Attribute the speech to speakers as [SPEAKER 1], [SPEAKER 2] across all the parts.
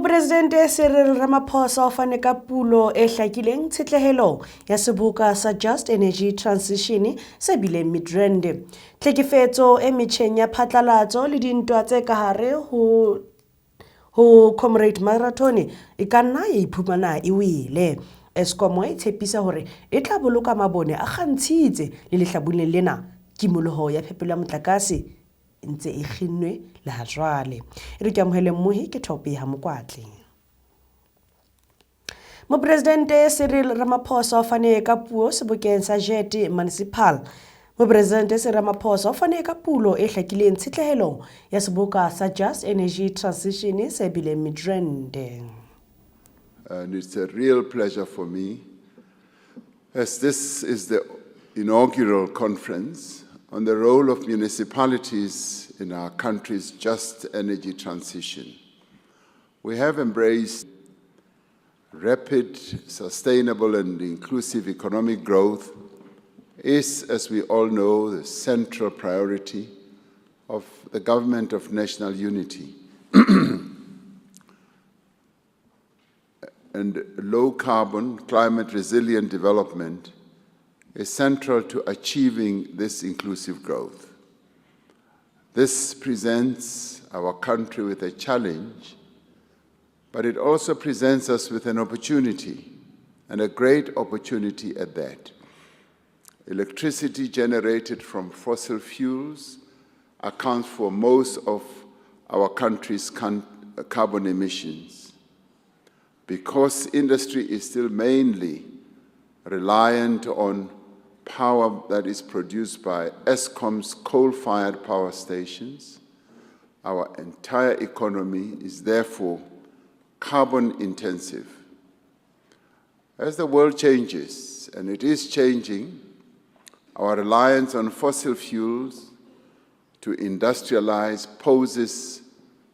[SPEAKER 1] Mopresidente Ramaphosa o fane ka pulo e hlakileng tshetlehelo ya seboka sa Just Energy Transition se bileng Midrand. Tlhekefetso e metjheng ya phatlalatso le dintwa tse ka hare ho Comrade Marathon e ka nna ya iphumana e wele. Eskom e tshepisa hore e tla boloka mabone a kgantshitse le lehlabuleng lena kimoloho ya phepelo ya motlakase ntse e kginnwe le ha jwale. Re ke amohele mmohi ke Thope ha Mokoatle. Mopresidente Ramaphosa o fane ka puo sebokeng sa JET Municipal. Mopresidente Ramaphosa o fane ka pulo e hlakileng tshetlehelo ya seboka sa Just Energy Transition se bileng Midrand.
[SPEAKER 2] And it's a real pleasure for me, as this is the inaugural conference on the role of municipalities in our country's just energy transition. We have embraced rapid, sustainable and inclusive economic growth is, as we all know, the central priority of the Government of National Unity. And low-carbon, climate-resilient development is central to achieving this inclusive growth. This presents our country with a challenge, but it also presents us with an opportunity, and a great opportunity at that. Electricity generated from fossil fuels accounts for most of our country's carbon emissions. Because industry is still mainly reliant on power that is produced by Eskom's coal-fired power stations, our entire economy is therefore carbon intensive. As the world changes, and it is changing, our reliance on fossil fuels to industrialize poses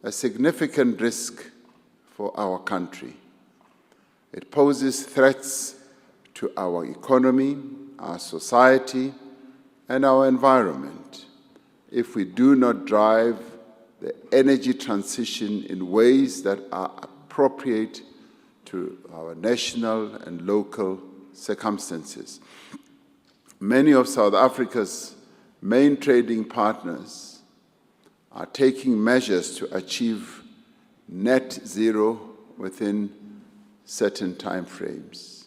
[SPEAKER 2] a significant risk for our country. It poses threats to our economy, our society, and our environment if we do not drive the energy transition in ways that are appropriate to our national and local circumstances. Many of South Africa's main trading partners are taking measures to achieve net zero within certain time frames.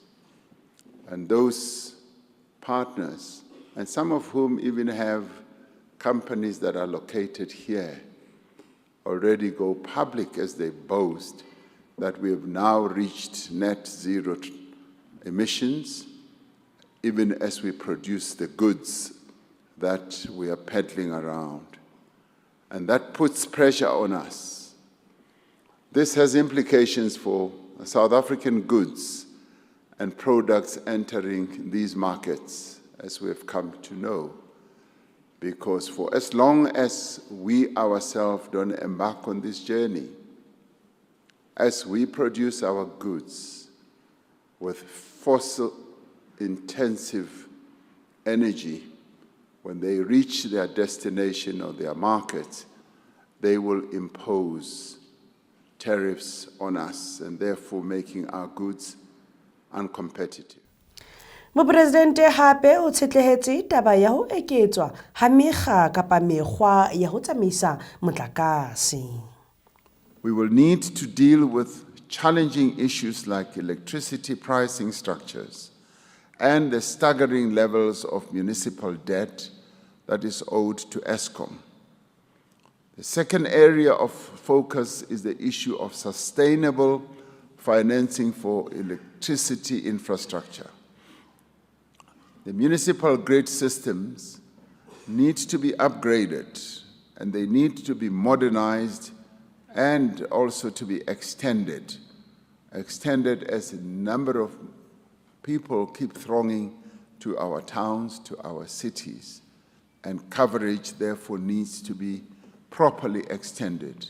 [SPEAKER 2] And those partners, and some of whom even have companies that are located here, already go public as they boast that we have now reached net zero emissions, even as we produce the goods that we are peddling around. And that puts pressure on us. This has implications for South African goods and products entering these markets, as we have come to know. Because for as long as we ourselves don't embark on this journey, as we produce our goods with fossil-intensive energy, when they reach their destination or their market, they will impose tariffs on us, and therefore making our goods uncompetitive.
[SPEAKER 1] Mopresidente hape o tshetlehetse taba ya ho eketswa ha mekga kapa mekgwa ya ho tsamaisa motlakase.
[SPEAKER 2] We will need to deal with challenging issues like electricity pricing structures and the staggering levels of municipal debt that is owed to Eskom. The second area of focus is the issue of sustainable financing for electricity infrastructure. The municipal grid systems need to be upgraded, and they need to be modernized and also to be extended as a number of people keep thronging to our towns, to our cities, and coverage therefore needs to be properly extended.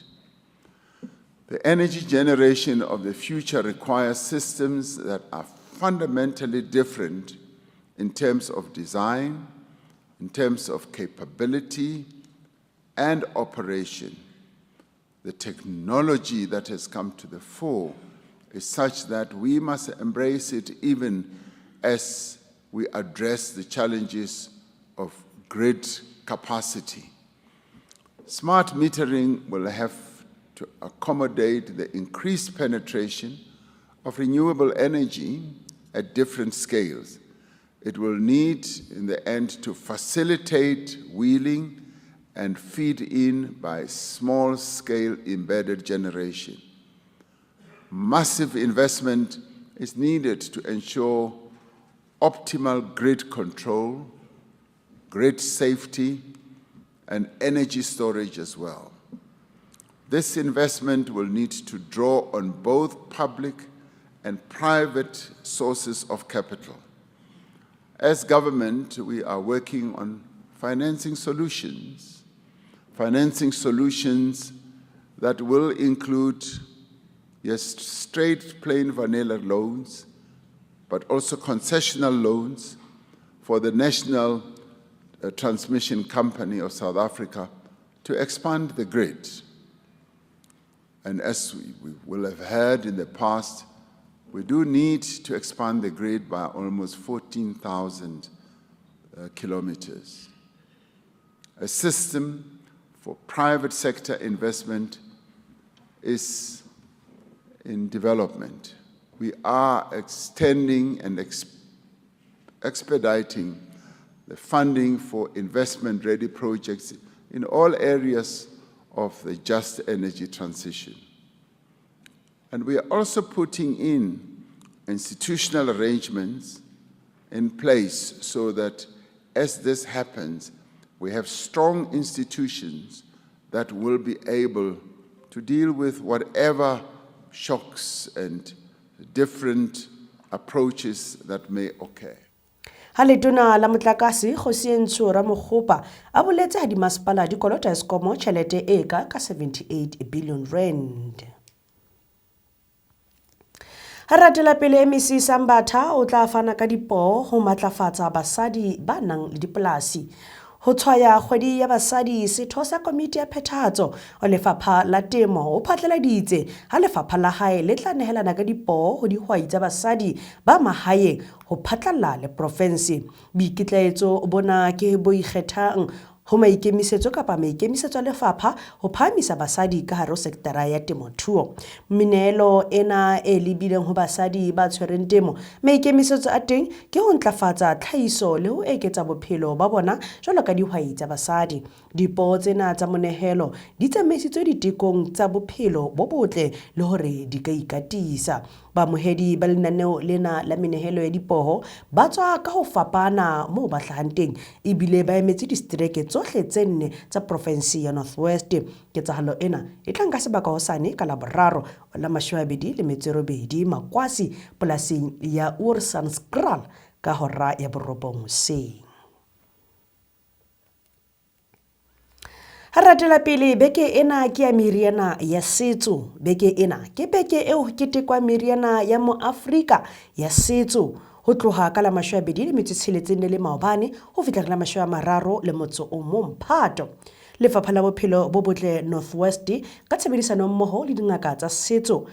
[SPEAKER 2] The energy generation of the future requires systems that are fundamentally different in terms of design, in terms of capability and operation. the technology that has come to the fore is such that we must embrace it even as we address the challenges of grid capacity. Smart metering will have to accommodate the increased penetration of renewable energy at different scales. It will need, in the end, to facilitate wheeling and feed in by small-scale embedded generation. Massive investment is needed to ensure optimal grid control, grid safety, and energy storage as well. This investment will need to draw on both public and private sources of capital. As government, we are working on financing solutions that will include, yes, straight plain vanilla loans, but also concessional loans for the National Transmission Company of South Africa to expand the grid. And as we will have heard in the past, we do need to expand the grid by almost 14,000 kilometers. A system for private sector investment is in development. We are extending and expediting the funding for investment-ready projects in all areas of the just energy transition. And we are also putting in institutional arrangements in place so that as this happens, we have strong institutions that will be able to deal with whatever shocks and different approaches that may occur.
[SPEAKER 1] Ha letona la motlakase Kgosientsho Ramokgopa a boletse ha dimasepala di kolota Eskom tjhelete e ka 78 billion rand. Ha ratela pele MEC Sambatha o tla fana ka dipoho ho matlafatsa basadi ba nang le dipolasi. Ho tshwaya kgwedi ya basadi setho sa komiti ya phethahatso o lefapha la temo o phatlaladitse ha lefapha la hae le tla nehelana ka dipoho ho dihwai tsa basadi ba mahaeng ho phatlalla le province. Boikitlaetso bona ke bo ikgethang ho maikemisetso kapa maikemisetso a lefapha ho phahamisa basadi ka hare ho sektora ya temothuo. Minelo ena e lebileng ho basadi ba tshwereng temo maikemisetso a teng ke ho ntlafatsa tlhahiso le ho eketsa bophelo ba bona jwalo ka dihwai tsa basadi. Dipoho tsena tsa monehelo di tsamaisitswe ditekong tsa bophelo bo botle le hore di ka ikatisa. Bamohedi ba lenaneo lena la menehelo ya dipoho ba tswa ka ho fapana moo ba hlahang teng ebile ba emetse distreke tsohle tse 4 tsa province ya North West. Ketsahalo ena e tla nka sebaka hosane ka Laboraro la 28 Makwasi polasing ya Oorsanskral ka hora ya 9 hoseng. Ha ratela pele beke ena ke ya Meriana ya Setso. Beke ena ke beke eo ketekwa Meriana ya mo Afrika ya Setso. Ho tloha ka la 26 ho fihla ka la 30 Phato. Lefapha la bophelo bo botle North West ka tshebedisano mmoho le dingaka tsa setso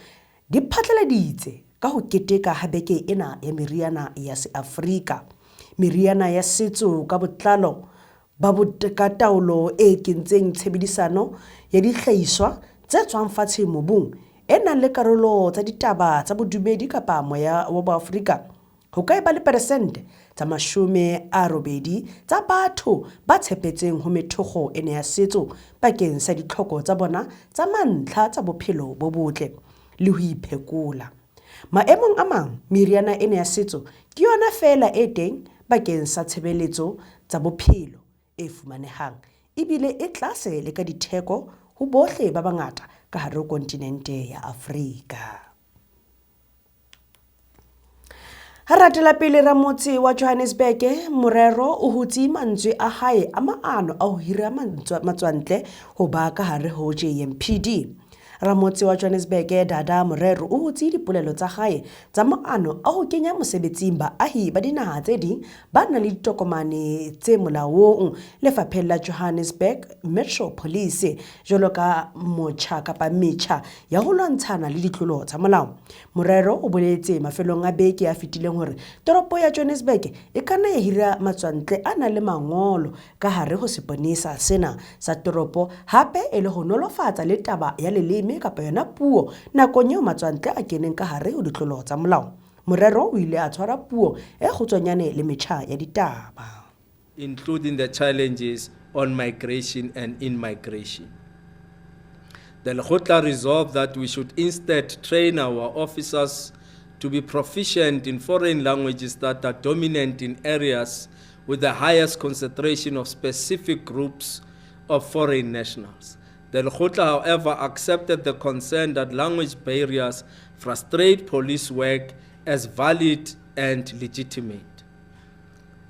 [SPEAKER 1] di phatlaladitse ka ho keteka ha beke ena ya Meriana ya se-Afrika. Meriana ya setso ka botlalo ba ka taolo e kentseng tshebedisano ya dihlahiswa tse tswang fatshe mobung e nang le karolo tsa ditaba tsa bodumedi kapa moya wa Boafrika. Ho ka ba le persente tsa 80 tsa batho ba tshepetseng ho methokgo ena ya setso bakeng sa ditlhoko tsa bona tsa mantlha tsa bophelo bo botle le ho iphekola. Maemong a mang meriana ena ya setso ke yona fela e teng bakeng sa tshebeletso tsa bophelo e fumanehang ebile e tlase le ka ditheko ho bohle ba bangata ka hare ho kontinente ya Afrika. Ha ratela pele ramotse wa Johannesburg morero o hutsi mantswe a hae a maano a ho hira matswantle ho ba ka hare ho JMPD. Ramotse wa Johannesburg Dada Morero o hutse dipolelo tsa gae tsa maano a ho kenya mosebetsing baahi ba dinaha tse ding ba nang le ditokomane tse molaong lefapheng la Johannesburg Metro Police jwalo ka metjha ya ho lwantshana le ditlolo tsa molao. Morero o boletse mafelong a beke a fetileng hore toropo ya Johannesburg e kana ya hira matswantle a nang le mangolo ka hare ho seponesa sena sa toropo hape e le ho nolofatsa le taba ya leleme kapa yona puo nakong eo matswantle a keneng ka hare ho ditlolo tsa molao. Morero o ile a tshwara puo e kgutshwanyane le metjha ya ditaba,
[SPEAKER 3] including the challenges on migration and in migration. The Lekgotla resolved that we should instead train our officers to be proficient in foreign languages that are dominant in areas with the highest concentration of specific groups of foreign nationals. The Lekgotla, however, accepted the concern that language barriers frustrate police work as valid and legitimate.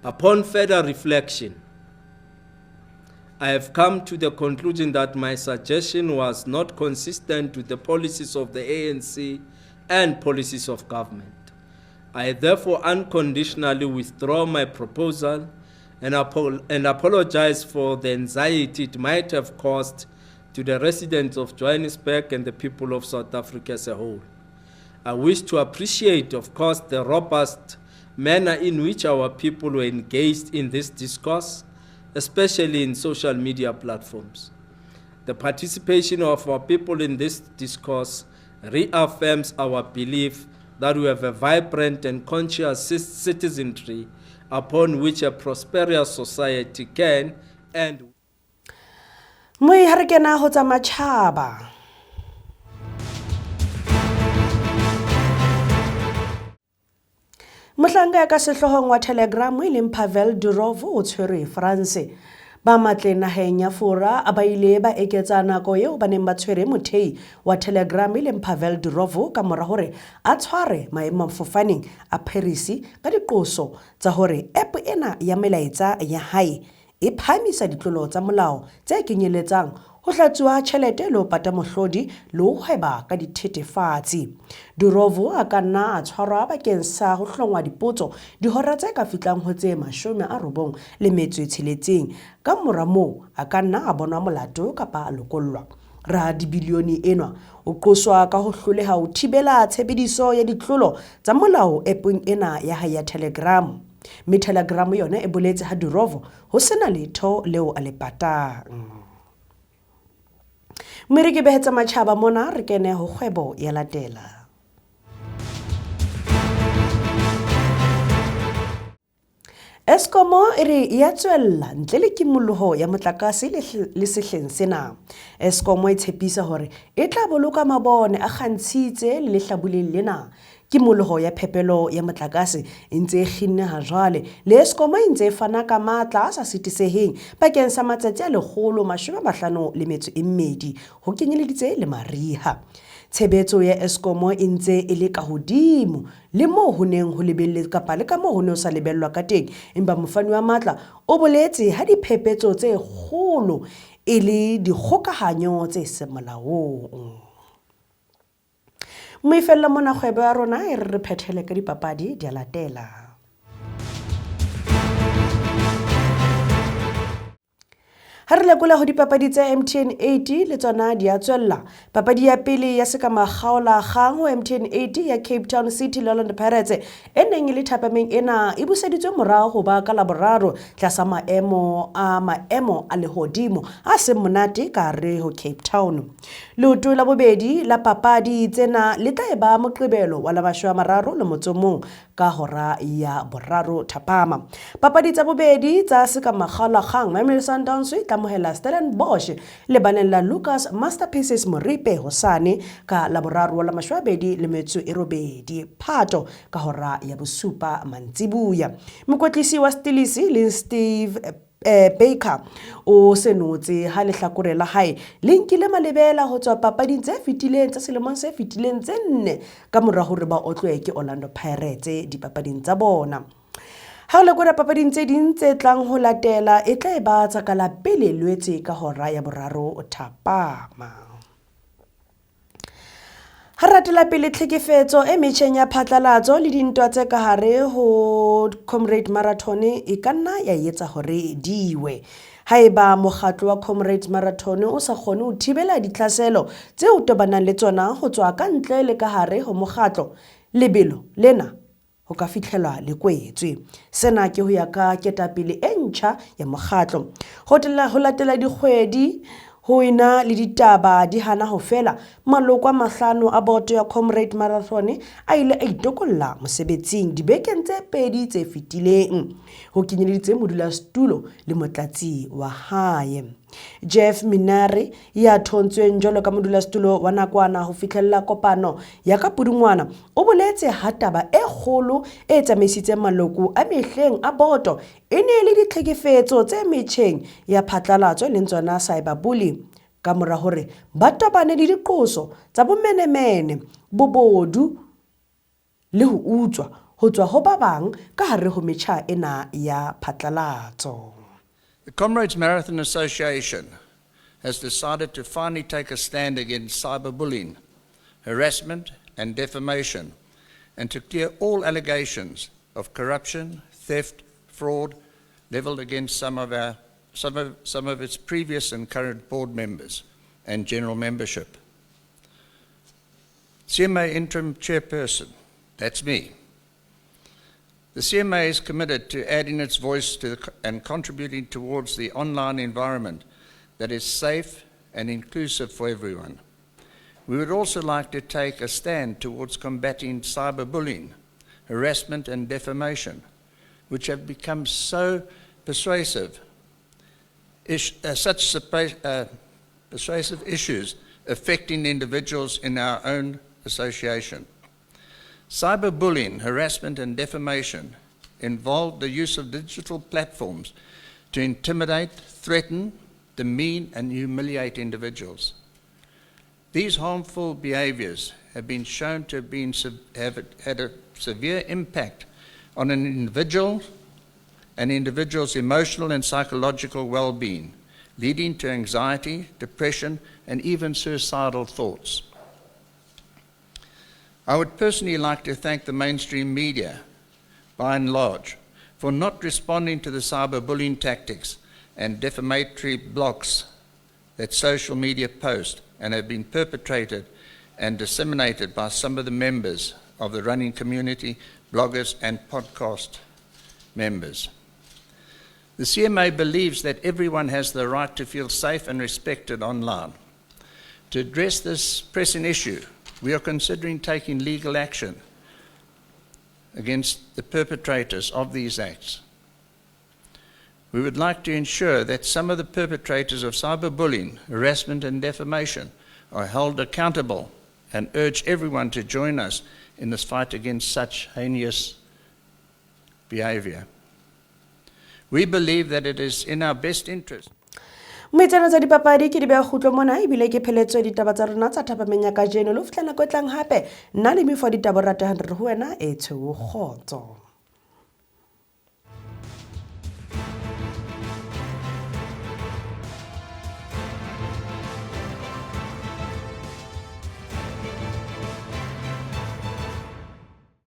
[SPEAKER 3] Upon further reflection, I have come to the conclusion that my suggestion was not consistent with the policies of the ANC and policies of government. I therefore unconditionally withdraw my proposal and apologize for the anxiety it might have caused to the residents of Johannesburg and the people of South Africa as a whole. I wish to appreciate, of course, the robust manner in which our people were engaged in this discourse, especially in social media platforms. The participation of our people in this discourse reaffirms our belief that we have a vibrant and conscious citizenry upon which a prosperous society can and
[SPEAKER 1] Moi harekena ho tsa matjhaba. Mohlanga ka sehlohong wa Telegram e leng Pavel Durov o tshwere France. Ba matle naheng ya Fora a ba ile ba eketsa nako eo ba neng ba tshwere mothei wa Telegram e leng Pavel Durov ka mora hore a tshware maemafofane a Paris ka diqoso tsa hore app ena ya melaetsa ya hae e phamisa ditlolo tsa molao tse kenyeletsang ho hlatsuwa tjhelete le ho pata mohlodi le ho hweba ka dithethefatsi. Durov a ka nna a tshwarwa bakeng sa ho hlongwa dipotso dihora tse ka fitlang ho tse 96 ka mora moo a ka nna a bonwa molato kapa a lokollwa. Radibilione enwa o qoswa ka ho hloleha ho thibela tshebediso ya ditlolo tsa molao appong ena ya hae ya Telegram. Mme Telegram yona e boletse ha Durov ho sena letho leo a le patang. Mme ke behetsa matjhaba mona re kene ho kgwebo ya latela. Eskom e re ya tswella ntle le kimolloho ya motlakase le sehleng sena. Eskom e tshepisa hore e tla boloka mabone a kgantshitse le lehlabuleng lena. Kimolloho ya phepelo ya motlakase e ntse e kginne ha jwale le Eskom e ntse e fana ka matla a sa sitiseheng bakeng sa matsatsi a 152 ho kenyeleditse le mariha. Tshebetso ya Eskom e ntse e le ka hodimo le moo ho neng ho lebelletswe kapa le ka moo ho ne ho sa lebellwa ka teng, empa mofani wa matla o boletse ha diphephetso tse kgolo e le dikgokahanyo tse seng molaong. Moifella mona kgwebo ya rona e re phethele ka dipapadi di a latela. Ha re lekola ho dipapadi tsa MTN 80 le tsona di a tswella. Papadi ya pele ya sekamagaola kgang ho MTN 80 ya Cape Town City le Orlando Pirates e neng le thapameng ena e buseditswe morao ho ba ka Laboraro tlasa maemo a lehodimo a seng monate ka hare ho Cape Town. Leoto la bobedi la papadi tsena le tla eba Moqebelo wa 31 ka hora ya boraro thapama. Papadi tsa bobedi tsa sekamagaola kgang Mamelodi Sundowns mohela Stellenbosch le baneng la Lucas Masterpieces Moripe hosane ka Laboraro wa 28 Phato ka hora ya bosupa mantsibuya. Mokwetlisi wa Stilisi le Steve Beke o senotse ha lehlakore la hae le nkile malebela ho tswa papading tse fetileng tsa selemong se fetileng tse 4 ka mora hore ba otlwe ke Orlando Pirates dipapading tsa bona. Ha le gore papading tse ding tse tlang ho latela e tla eba tsa ka la pele lwetse ka hora ya boraro thapama. Ha ratela pele tlhekefetso e metjheng ya phatlalatso le dintwa tse ka hare ho Comrade Marathon e ka nna ya etsa hore diwe. Haeba mokgatlo wa Comrade Marathon o sa kgone ho thibela ditlhaselo tse o tobanang le tsona ho tswa ka ntle le ka hare ho mokgatlo, lebelo lena ho ka fitlhelwa le kwetswe. Sena ke ho ya ka ketapele e ntjha ya mokgatlo. Ho latela dikgwedi ho ina le ditaba di hana ho fela, maloko a 5 a boto ya Comrade Marathon a ile a itokolla mosebetsing dibekeng tse 2 tse fetileng, ho kenyeleditse modulasetulo le motlatsi wa hae. Jeff Minare ya thontsweng jwalo ka modulasetulo wa nakwana ho fihlella kopano ya ka Pudungwana o boletse ha taba e kgolo e tsamaisitseng maloko a mehleng a boto e ne le ditlhekefetso tse metjheng ya phatlalatso le tsona cyberbullying, ka mora hore ba tobane le diqoso tsa bomenemene, bobodu le ho utswa ho tswa ho ba bang ka hare ho metjha ena ya phatlalatso.
[SPEAKER 4] The Comrades Marathon Association has decided to finally take a stand against cyberbullying, harassment and defamation, and to clear all allegations of corruption, theft, fraud levelled against some of its previous and current board members and general membership. CMA Interim Chairperson, that's me. The CMA is committed to adding its voice to and contributing towards the online environment that is safe and inclusive for everyone. We would also like to take a stand towards combating cyberbullying, harassment and defamation, which have become so persuasive, persuasive issues affecting individuals in our own association. Cyberbullying, harassment and defamation involve the use of digital platforms to intimidate, threaten, demean and humiliate individuals. These harmful behaviours have been shown to have had a severe impact on an individual's emotional and psychological well-being, leading to anxiety, depression and even suicidal thoughts. I would personally like to thank the mainstream media, by and large, for not responding to the cyberbullying tactics and defamatory blogs that social media post and have been perpetrated and disseminated by some of the members of the running community, bloggers and podcast members. The CMA believes that everyone has the right to feel safe and respected online. To address this pressing issue, we are considering taking legal action against the perpetrators of these acts. We would like to ensure that some of the perpetrators of cyberbullying, harassment and defamation are held accountable and urge everyone to join us in this fight against such heinous behaviour. We believe that it is in our best interest.
[SPEAKER 1] Metsana tsa dipapadi ke di beha khutlo mona ebile ke pheletso ditaba tsa rona tsa thapameng ya kajeno le ho fihlela ko tlang hape nna le mefo ditaba rata 100 ho wena e tsho khotso.